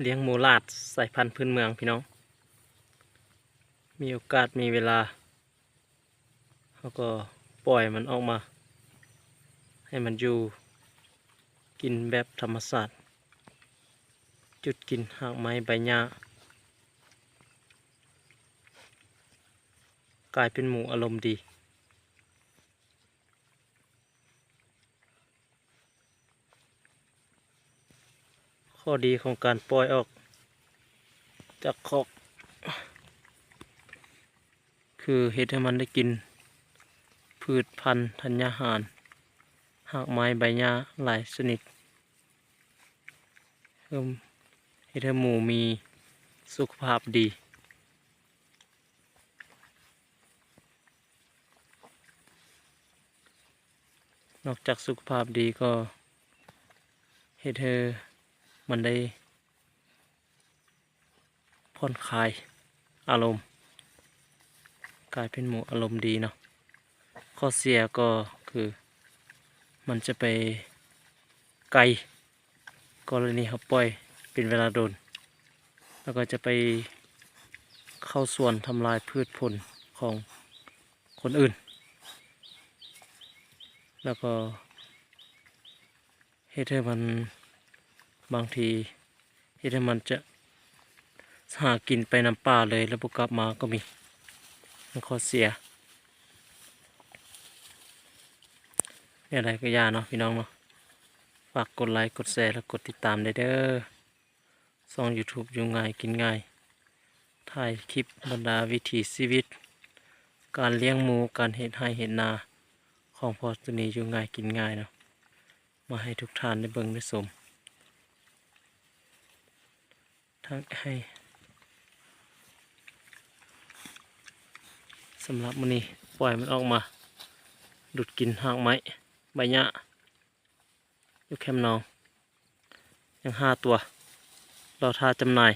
เลี้ยงหมูลาดสายพันธุ์พื้นเมืองพี่น้องมีโอกาสมีเวลาเขาก็ปล่อยมันออกมาให้มันอยู่กินแบบธรรมชาติจุดกินหากไม้ใบหญ้ากลายเป็นหมูอารมณ์ดีข้อดีของการปล่อยออกจากคอกคือเฮ็ดให้มันได้กินพืชพันธุ์ธัญญาหารหากไม้ใบหญ้าหลายชนิดเพิ่มเฮ็ดให้หมูมีสุขภาพดีนอกจากสุขภาพดีก็เฮ็ดให้มันได้ผ่อนคลายอารมณ์กลายเป็นหมูอารมณ์ดีเนาะข้อเสียก็คือมันจะไปไกลกรณีเขาปล่อยเป็นเวลาโดนแล้วก็จะไปเข้าสวนทำลายพืชผลของคนอื่นแล้วก็เฮ็ดให้มันบางทีเฮ็ดให้มันจะหากินไปน้ำป่าเลยแล้วบ่กลับมาก็มีมันข้อเสียเนี่ยอะไรก็อย่าเนาะพี่น้องเนาะฝากกดไลค์กดแชร์และกดติดตามได้เด้อช่อง YouTube อยู่ง่ายกินง่ายถ่ายคลิปบรรดาวิถีชีวิตการเลี้ยงหมูการเฮ็ดไร่เฮ็ดนาของพ่อตัวนี้อยู่ง่ายกินง่ายเนาะมาให้ทุกท่านได้เบิ่งได้ชมทั้งให้สำหรับมื้อนี้ปล่อยมันออกมาดูดกินหากไม้ใบหญ้าอยู่แคมป์นองยัง5 ตัวเราท่าจำหน่าย